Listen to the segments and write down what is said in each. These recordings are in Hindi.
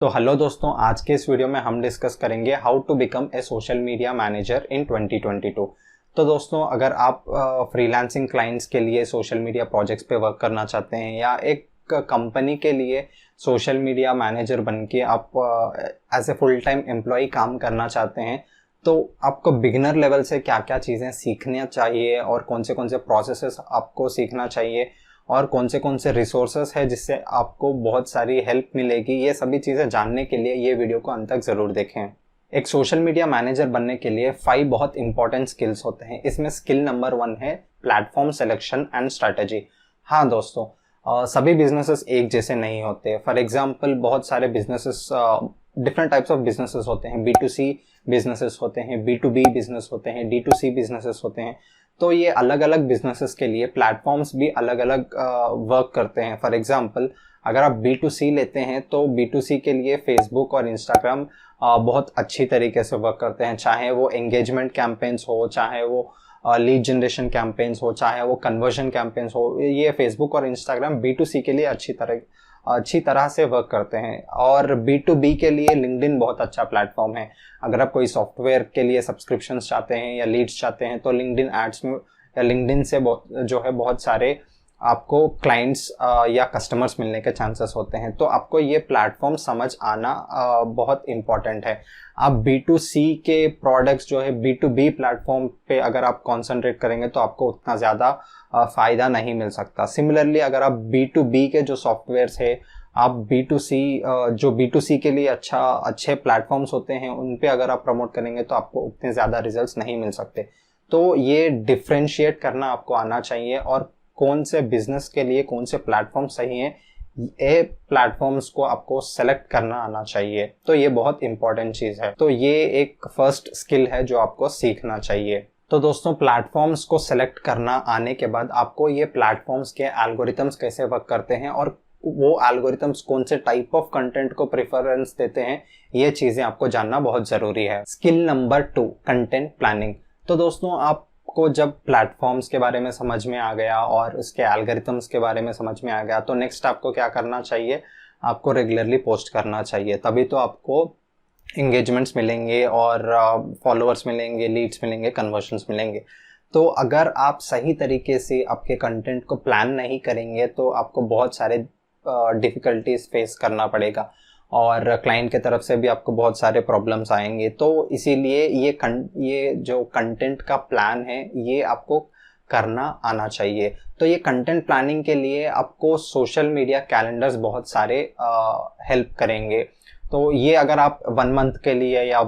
तो हेलो दोस्तों, आज के इस वीडियो में हम डिस्कस करेंगे how to become a social media manager in 2022। तो दोस्तों, अगर आप फ्रीलांसिंग क्लाइंट्स के लिए सोशल मीडिया प्रोजेक्ट्स पे वर्क करना चाहते हैं या एक कंपनी के लिए सोशल मीडिया मैनेजर बन के आप as a full time employee काम करना चाहते हैं, तो आपको बिगिनर लेवल से क्या क्या चीज़ें सीखना चाहिए और कौन से प्रोसेसेस आपको सीखना चाहिए और कौन से रिसोर्सेस है जिससे आपको बहुत सारी हेल्प मिलेगी, ये सभी चीज़ें जानने के लिए ये वीडियो को अंत तक ज़रूर देखें। एक सोशल मीडिया मैनेजर बनने के लिए 5 बहुत इंपॉर्टेंट स्किल्स होते हैं। इसमें स्किल नंबर 1 है प्लेटफॉर्म सिलेक्शन एंड स्ट्रैटेजी। हाँ दोस्तों, सभी बिजनेसेस एक जैसे नहीं होते। फॉर एग्जांपल, बहुत सारे businesses, different types of businesses होते हैं। B2C बिजनेसेस होते हैं, B2B बिजनेस होते हैं, D2C बिजनेसेस होते हैं। तो ये अलग अलग बिजनेसेस के लिए प्लेटफॉर्म्स भी अलग अलग वर्क करते हैं। फॉर एग्जांपल, अगर आप B2C लेते हैं तो B2C के लिए फेसबुक और इंस्टाग्राम बहुत अच्छी तरीके से वर्क करते हैं। चाहे वो एंगेजमेंट कैंपेन्स हो, चाहे वो लीड जनरेशन कैंपेन्स हो, चाहे वो कन्वर्जन कैंपेन्स हो, ये फेसबुक और इंस्टाग्राम B2C के लिए अच्छी तरह से वर्क करते हैं। और B2B के लिए लिंक्डइन बहुत अच्छा प्लेटफॉर्म है। अगर आप कोई सॉफ्टवेयर के लिए सब्सक्रिप्शंस चाहते हैं या लीड्स चाहते हैं तो लिंक्डइन एड्स में या लिंक्डइन से बहुत सारे आपको क्लाइंट्स या कस्टमर्स मिलने के चांसेस होते हैं। तो आपको ये प्लेटफॉर्म समझ आना बहुत इम्पॉर्टेंट है। आप B2C के प्रोडक्ट्स जो है B2B प्लेटफॉर्म पे अगर आप कॉन्सेंट्रेट करेंगे तो आपको उतना ज़्यादा फ़ायदा नहीं मिल सकता। सिमिलरली, अगर आप B2B के जो सॉफ्टवेयर्स है, आप जो B2C के लिए अच्छे प्लेटफॉर्म्स होते हैं, उन पे अगर आप प्रमोट करेंगे तो आपको उतने ज़्यादा रिजल्ट्स नहीं मिल सकते। तो ये डिफ्रेंशिएट करना आपको आना चाहिए और कौन से बिजनेस के लिए कौन से प्लेटफॉर्म सही हैं, ये प्लेटफॉर्म्स को आपको सेलेक्ट करना आना चाहिए। तो ये बहुत इंपॉर्टेंट चीज़ है। तो ये एक फर्स्ट स्किल है जो आपको सीखना चाहिए। तो दोस्तों, प्लेटफॉर्म्स को सेलेक्ट करना आने के बाद आपको ये प्लेटफॉर्म्स के एल्गोरिथम्स कैसे वर्क करते हैं और वो एल्गोरिथम्स कौन से टाइप ऑफ कंटेंट को प्रेफरेंस देते हैं, ये चीज़ें आपको जानना बहुत ज़रूरी है। Skill number 2, content planning. तो दोस्तों, आपको जब प्लेटफॉर्म्स के बारे में समझ में आ गया और उसके एल्गोरिथम्स के बारे में समझ में आ गया, तो नेक्स्ट आपको क्या करना चाहिए? आपको रेगुलरली पोस्ट करना चाहिए। तभी तो आपको एंगेजमेंट्स मिलेंगे और फॉलोअर्स मिलेंगे, लीड्स मिलेंगे, कन्वर्जन्स मिलेंगे। तो अगर आप सही तरीके से आपके कंटेंट को प्लान नहीं करेंगे तो आपको बहुत सारे डिफ़िकल्टीज फेस करना पड़ेगा और क्लाइंट के तरफ से भी आपको बहुत सारे प्रॉब्लम्स आएंगे। तो इसीलिए ये जो कंटेंट का प्लान है, ये आपको करना आना चाहिए। तो ये कंटेंट प्लानिंग के लिए आपको सोशल मीडिया कैलेंडर्स बहुत सारे हेल्प करेंगे। तो ये अगर आप 1 मंथ के लिए या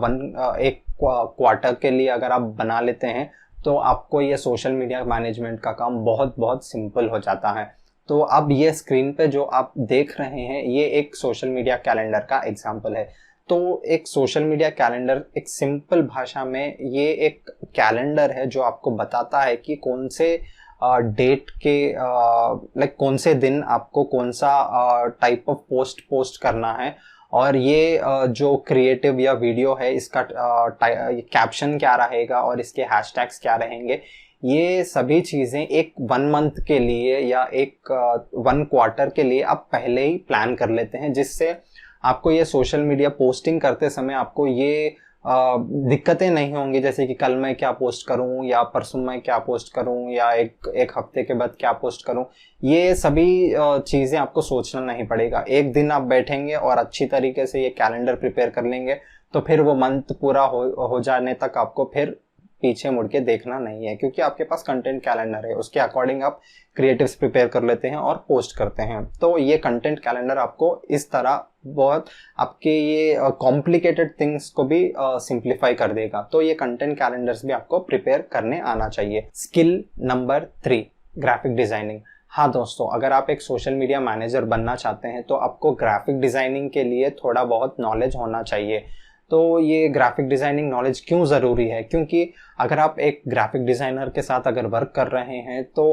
एक क्वार्टर के लिए अगर आप बना लेते हैं तो आपको ये सोशल मीडिया मैनेजमेंट का काम बहुत बहुत सिंपल हो जाता है। तो अब ये स्क्रीन पे जो आप देख रहे हैं, ये एक सोशल मीडिया कैलेंडर का एग्जांपल है। तो एक सोशल मीडिया कैलेंडर, एक सिंपल भाषा में, ये एक कैलेंडर है जो आपको बताता है कि कौन से डेट के कौन से दिन आपको कौन सा टाइप ऑफ पोस्ट करना है और ये जो क्रिएटिव या वीडियो है, इसका कैप्शन क्या रहेगा और इसके हैशटैग्स क्या रहेंगे, ये सभी चीज़ें एक 1 मंथ के लिए या एक 1 क्वार्टर के लिए आप पहले ही प्लान कर लेते हैं, जिससे आपको ये सोशल मीडिया पोस्टिंग करते समय आपको ये दिक्कतें नहीं होंगी, जैसे कि कल मैं क्या पोस्ट करूं या परसों मैं क्या पोस्ट करूं या एक हफ्ते के बाद क्या पोस्ट करूं। ये सभी चीज़ें आपको सोचना नहीं पड़ेगा। एक दिन आप बैठेंगे और अच्छी तरीके से ये कैलेंडर प्रिपेयर कर लेंगे तो फिर वो मंथ पूरा हो जाने तक आपको फिर पीछे मुड़ के देखना नहीं है, क्योंकि आपके पास कंटेंट कैलेंडर है। उसके अकॉर्डिंग आप क्रिएटिव्स प्रिपेयर कर लेते हैं और पोस्ट करते हैं। तो ये कंटेंट कैलेंडर आपको इस तरह बहुत आपके ये कॉम्प्लिकेटेड थिंग्स को भी सिंप्लीफाई कर देगा। तो ये कंटेंट कैलेंडर्स भी आपको प्रिपेयर करने आना चाहिए। Skill number 3, graphic designing. हाँ दोस्तों, अगर आप एक सोशल मीडिया मैनेजर बनना चाहते हैं तो आपको ग्राफिक डिजाइनिंग के लिए थोड़ा बहुत नॉलेज होना चाहिए। तो ये ग्राफिक डिज़ाइनिंग नॉलेज क्यों ज़रूरी है? क्योंकि अगर आप एक ग्राफिक डिज़ाइनर के साथ अगर वर्क कर रहे हैं तो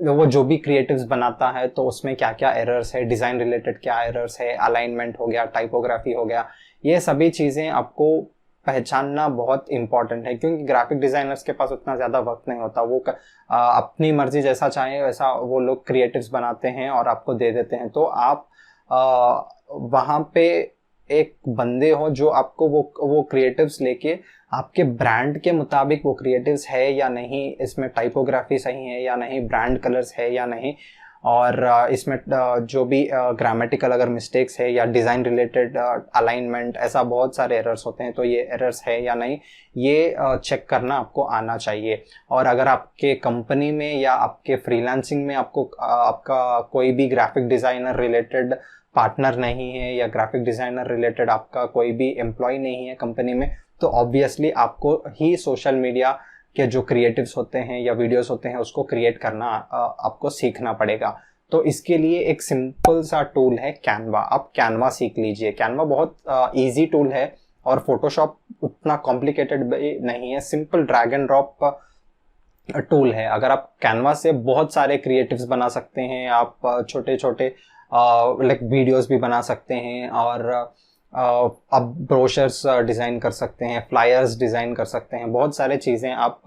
वो जो भी क्रिएटिव्स बनाता है तो उसमें क्या क्या एरर्स है, डिज़ाइन रिलेटेड क्या एरर्स है, अलाइनमेंट हो गया, टाइपोग्राफी हो गया, ये सभी चीज़ें आपको पहचानना बहुत इंपॉर्टेंट है। क्योंकि ग्राफिक डिज़ाइनर्स के पास उतना ज़्यादा वक्त नहीं होता। वो अपनी मर्जी जैसा चाहे वैसा वो लोग क्रिएटिव्स बनाते हैं और आपको दे देते हैं। तो आप वहाँ पे एक बंदे हो जो आपको वो क्रिएटिव्स लेके आपके ब्रांड के मुताबिक वो क्रिएटिव्स है या नहीं, इसमें टाइपोग्राफी सही है या नहीं, ब्रांड कलर्स है या नहीं, और इसमें जो भी ग्रामेटिकल अगर मिस्टेक्स है या डिज़ाइन रिलेटेड अलाइनमेंट, ऐसा बहुत सारे एरर्स होते हैं, तो ये एरर्स है या नहीं, ये चेक करना आपको आना चाहिए। और अगर आपके कंपनी में या आपके फ्रीलांसिंग में आपको आपका कोई भी ग्राफिक डिज़ाइनर रिलेटेड पार्टनर नहीं है या ग्राफिक डिज़ाइनर रिलेटेड आपका कोई भी एम्प्लॉय नहीं है कंपनी में, तो ऑब्वियसली आपको ही सोशल मीडिया के जो क्रिएटिव्स होते हैं या वीडियोस होते हैं उसको क्रिएट करना आपको सीखना पड़ेगा। तो इसके लिए एक सिंपल सा टूल है कैनवा। आप कैनवा सीख लीजिए। कैनवा बहुत इजी टूल है और फोटोशॉप उतना कॉम्प्लिकेटेड नहीं है, simple drag and drop tool है। अगर आप कैनवा से बहुत सारे क्रिएटिव्स बना सकते हैं, आप छोटे छोटे लाइक वीडियोस भी बना सकते हैं, और आप ब्रोशर्स डिज़ाइन कर सकते हैं, फ्लायर्स डिज़ाइन कर सकते हैं, बहुत सारे चीज़ें आप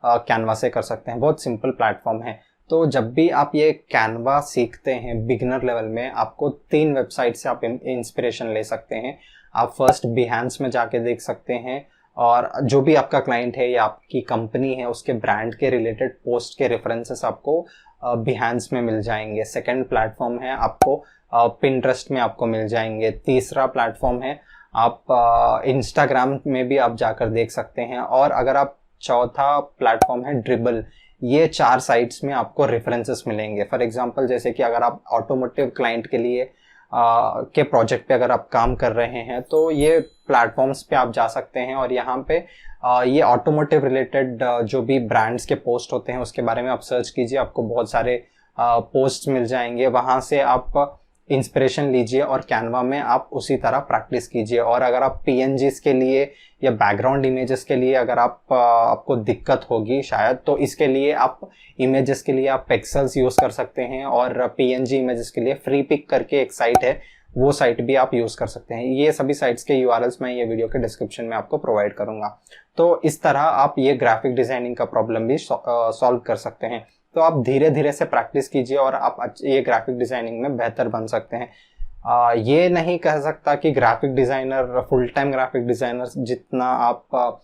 कैनवा से कर सकते हैं। बहुत सिंपल प्लेटफॉर्म है। तो जब भी आप ये कैनवा सीखते हैं बिगिनर लेवल में, आपको 3 वेबसाइट से आप इंस्पिरेशन ले सकते हैं। आप फर्स्ट बिहेंस में जाके देख सकते हैं, और जो भी आपका क्लाइंट है या आपकी कंपनी है उसके ब्रांड के रिलेटेड पोस्ट के रेफरेंसेस आपको बिहेंस में मिल जाएंगे। सेकंड प्लेटफॉर्म है आपको पिंटरेस्ट में आपको मिल जाएंगे। तीसरा प्लेटफॉर्म है आप इंस्टाग्राम में भी आप जाकर देख सकते हैं। और अगर आप चौथा प्लेटफॉर्म है ड्रिबल। ये 4 साइट्स में आपको रेफरेंसेस मिलेंगे। फॉर एग्जांपल जैसे कि अगर आप ऑटोमोटिव क्लाइंट के लिए के प्रोजेक्ट पे अगर आप काम कर रहे हैं तो ये प्लेटफॉर्म्स पे आप जा सकते हैं, और यहाँ पे ये ऑटोमोटिव रिलेटेड जो भी ब्रांड्स के पोस्ट होते हैं उसके बारे में आप सर्च कीजिए, आपको बहुत सारे पोस्ट मिल जाएंगे। वहाँ से आप इंस्पिरेशन लीजिए और कैनवा में आप उसी तरह प्रैक्टिस कीजिए। और अगर आप पीएनजीज के लिए या बैकग्राउंड इमेजेस के लिए अगर आपको दिक्कत होगी शायद, तो इसके लिए आप इमेजेस के लिए आप पिक्सेल्स यूज़ कर सकते हैं, और पीएनजी इमेजेस के लिए फ्री पिक करके एक साइट है, वो साइट भी आप यूज़ कर सकते हैं। ये सभी साइट्स के यूआरएल्स मैं ये वीडियो के डिस्क्रिप्शन में आपको प्रोवाइड करूँगा। तो इस तरह आप ये ग्राफिक डिज़ाइनिंग का प्रॉब्लम भी सॉल्व कर सकते हैं। तो आप धीरे धीरे से प्रैक्टिस कीजिए और आप ये ग्राफिक डिज़ाइनिंग में बेहतर बन सकते हैं। ये नहीं कह सकता कि graphic designer, full time graphic designer जितना आप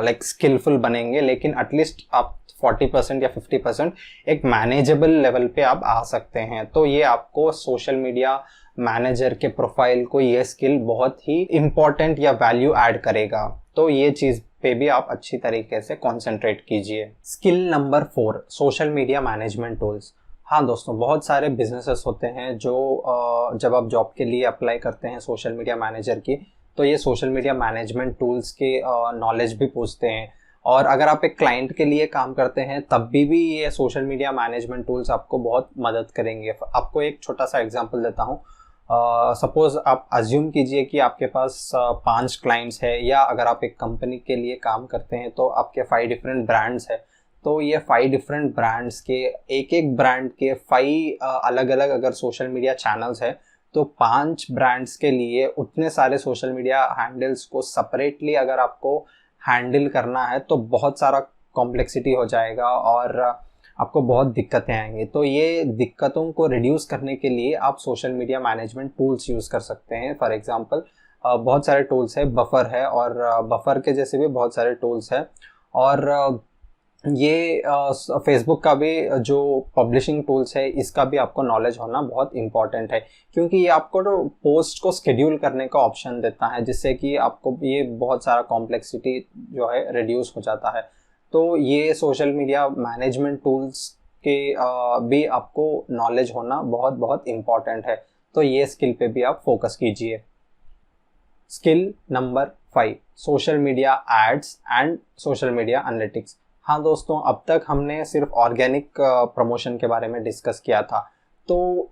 लाइक स्किलफुल बनेंगे, लेकिन एटलीस्ट आप 40% या 50% एक मैनेजेबल लेवल पे आप आ सकते हैं। तो ये आपको सोशल मीडिया मैनेजर के प्रोफाइल को ये स्किल बहुत ही इम्पोर्टेंट या वैल्यू ऐड करेगा। तो ये चीज़ पे भी आप अच्छी तरीके से कंसंट्रेट कीजिए। Skill number 4, social media management tools. हाँ दोस्तों, बहुत सारे बिजनेसेस होते हैं जो जब आप जॉब के लिए अप्लाई करते हैं सोशल मीडिया मैनेजर की, तो ये सोशल मीडिया मैनेजमेंट टूल्स के नॉलेज भी पूछते हैं। और अगर आप एक क्लाइंट के लिए काम करते हैं तब भी ये सोशल मीडिया मैनेजमेंट टूल्स आपको बहुत मदद करेंगे। आपको एक छोटा सा एग्जांपल देता हूँ। सपोज आप अज्यूम कीजिए कि आपके पास 5 क्लाइंट्स है, या अगर आप एक कंपनी के लिए काम करते हैं तो आपके 5 डिफरेंट ब्रांड्स है। तो ये 5 डिफरेंट ब्रांड्स के एक ब्रांड के 5 अलग अलग अगर सोशल मीडिया चैनल्स है, तो 5 ब्रांड्स के लिए उतने सारे सोशल मीडिया हैंडल्स को सेपरेटली अगर आपको हैंडल करना है तो बहुत सारा कॉम्प्लेक्सिटी हो जाएगा और आपको बहुत दिक्कतें आएंगी। तो ये दिक्कतों को रिड्यूस करने के लिए आप social media management tools use कर सकते हैं। फॉर एग्जांपल बहुत सारे टूल्स है, बफर है, और बफर के जैसे भी बहुत सारे टूल्स है। और ये फेसबुक का भी जो पब्लिशिंग टूल्स है इसका भी आपको नॉलेज होना बहुत इम्पॉर्टेंट है, क्योंकि ये आपको तो पोस्ट को शेड्यूल करने का ऑप्शन देता है, जिससे कि आपको ये बहुत सारा कॉम्प्लेक्सिटी जो है रिड्यूस हो जाता है। तो ये सोशल मीडिया मैनेजमेंट टूल्स के भी आपको नॉलेज होना बहुत बहुत इम्पॉर्टेंट है। तो ये स्किल पे भी आप फोकस कीजिए। Skill number 5, social media ads and social media analytics. हाँ दोस्तों, अब तक हमने सिर्फ ऑर्गेनिक प्रमोशन के बारे में डिस्कस किया था। तो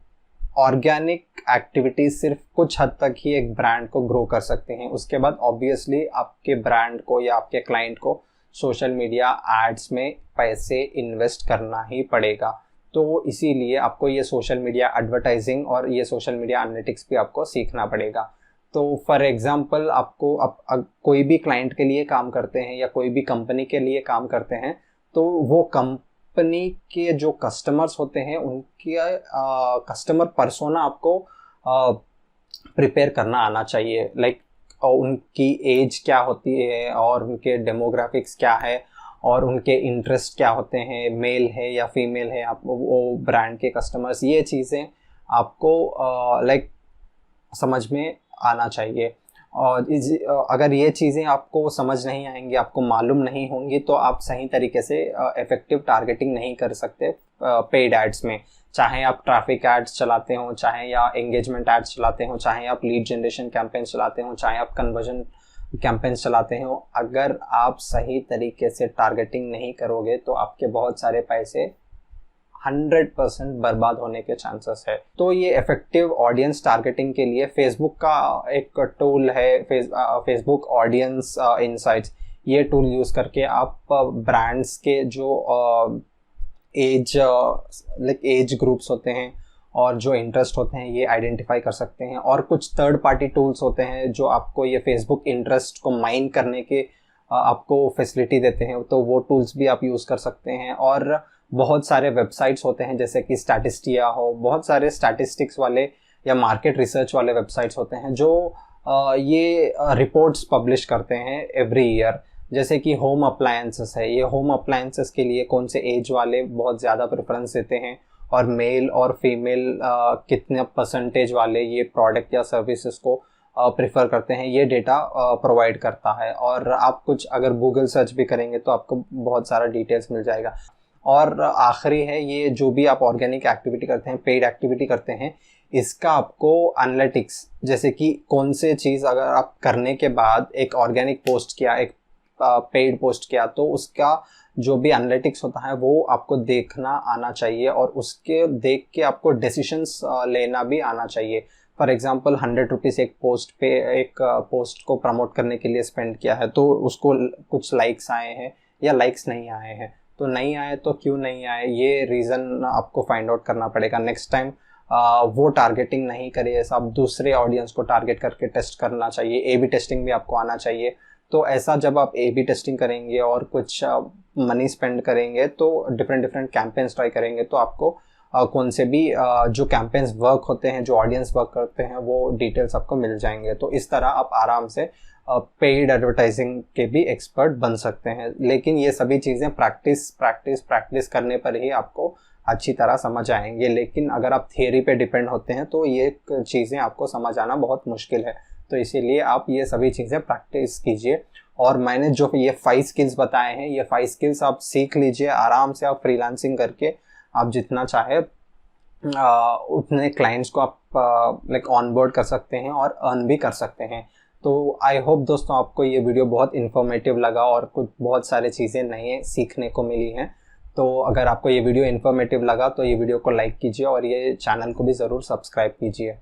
ऑर्गेनिक एक्टिविटीज सिर्फ कुछ हद तक ही एक ब्रांड को ग्रो कर सकते हैं। उसके बाद ऑब्वियसली आपके ब्रांड को या आपके क्लाइंट को सोशल मीडिया एड्स में पैसे इन्वेस्ट करना ही पड़ेगा। तो इसीलिए आपको ये सोशल मीडिया एडवर्टाइजिंग और ये सोशल मीडिया एनालिटिक्स भी आपको सीखना पड़ेगा। तो फॉर एग्जांपल आपको कोई भी क्लाइंट के लिए काम करते हैं या कोई भी कंपनी के लिए काम करते हैं, तो वो कंपनी के जो कस्टमर्स होते हैं उनके कस्टमर पर्सोना आपको प्रिपेयर करना आना चाहिए। लाइक उनकी एज क्या होती है और उनके डेमोग्राफिक्स क्या है और उनके इंटरेस्ट क्या होते हैं, मेल है या फीमेल है, आप वो ब्रांड के कस्टमर्स, ये चीज़ें आपको लाइक समझ में आना चाहिए। और अगर ये चीज़ें आपको समझ नहीं आएंगी, आपको मालूम नहीं होंगी, तो आप सही तरीके से इफ़ेक्टिव टारगेटिंग नहीं कर सकते पेड एड्स में। चाहे आप ट्रैफिक एड्स चलाते हो, चाहे या एंगेजमेंट एड्स चलाते हो, चाहे आप लीड जनरेशन कैंपेन चलाते हो, चाहे आप कन्वर्जन कैंपेन चलाते हो, अगर आप सही तरीके से टारगेटिंग नहीं करोगे तो आपके बहुत सारे पैसे 100% बर्बाद होने के चांसेस है। तो ये इफेक्टिव ऑडियंस टारगेटिंग के लिए फेसबुक का एक टूल है, फेसबुक ऑडियंस इनसाइट्स। ये टूल यूज़ करके आप ब्रांड्स के जो एज ग्रुप्स होते हैं और जो इंटरेस्ट होते हैं ये आइडेंटिफाई कर सकते हैं। और कुछ थर्ड पार्टी टूल्स होते हैं जो आपको ये फेसबुक इंटरेस्ट को माइन करने के आपको फैसिलिटी देते हैं, तो वो टूल्स भी आप यूज़ कर सकते हैं। और बहुत सारे वेबसाइट्स होते हैं जैसे कि स्टैटिस्टिया हो, बहुत सारे स्टैटिस्टिक्स वाले या मार्केट रिसर्च वाले वेबसाइट्स होते हैं जो ये रिपोर्ट्स पब्लिश करते हैं एवरी ईयर। जैसे कि होम अप्लायंसेस है, ये होम अप्लायंसेस के लिए कौन से एज वाले बहुत ज़्यादा प्रेफरेंस देते हैं और मेल और फीमेल कितने परसेंटेज वाले ये प्रोडक्ट या सर्विसेज को प्रेफर करते हैं, ये डेटा प्रोवाइड करता है। और आप कुछ अगर गूगल सर्च भी करेंगे तो आपको बहुत सारा डिटेल्स मिल जाएगा। और आखिरी है, ये जो भी आप ऑर्गेनिक एक्टिविटी करते हैं, पेड एक्टिविटी करते हैं, इसका आपको एनालिटिक्स, जैसे कि कौन से चीज़ अगर आप करने के बाद एक ऑर्गेनिक पोस्ट किया, एक पेड पोस्ट किया, तो उसका जो भी एनालिटिक्स होता है वो आपको देखना आना चाहिए और उसके देख के आपको डिसीशंस लेना भी आना चाहिए। फॉर एग्जांपल 100 रुपीज़ एक पोस्ट पे, एक पोस्ट को प्रमोट करने के लिए स्पेंड किया है, तो उसको कुछ लाइक्स आए हैं या लाइक्स नहीं आए हैं, तो नहीं आए तो क्यों नहीं आए, ये रीज़न आपको फाइंड आउट करना पड़ेगा। नेक्स्ट टाइम वो टारगेटिंग नहीं करिए, ऐसा आप दूसरे ऑडियंस को टारगेट करके टेस्ट करना चाहिए। ए बी टेस्टिंग भी आपको आना चाहिए। तो ऐसा जब आप ए बी टेस्टिंग करेंगे और कुछ मनी स्पेंड करेंगे, तो डिफरेंट कैंपेन्स ट्राई करेंगे, तो आपको कौन से भी जो कैंपेन्स वर्क होते हैं, जो ऑडियंस वर्क करते हैं, वो डिटेल्स आपको मिल जाएंगे। तो इस तरह आप आराम से पेड एडवर्टाइजिंग के भी एक्सपर्ट बन सकते हैं। लेकिन ये सभी चीज़ें प्रैक्टिस करने पर ही आपको अच्छी तरह समझ आएंगे। लेकिन अगर आप थियरी पे डिपेंड होते हैं तो ये चीज़ें आपको समझ आना बहुत मुश्किल है। तो इसीलिए आप ये सभी चीज़ें प्रैक्टिस कीजिए। और मैंने जो ये 5 स्किल्स बताए हैं, ये 5 स्किल्स आप सीख लीजिए आराम से। आप फ्रीलांसिंग करके आप जितना चाहे उतने क्लाइंट्स को आप लाइक ऑनबोर्ड कर सकते हैं और अर्न भी कर सकते हैं। तो आई होप दोस्तों आपको ये वीडियो बहुत इन्फॉर्मेटिव लगा और कुछ बहुत सारे चीज़ें नए सीखने को मिली हैं। तो अगर आपको ये वीडियो इन्फॉर्मेटिव लगा तो ये वीडियो को लाइक कीजिए और ये चैनल को भी ज़रूर सब्सक्राइब कीजिए।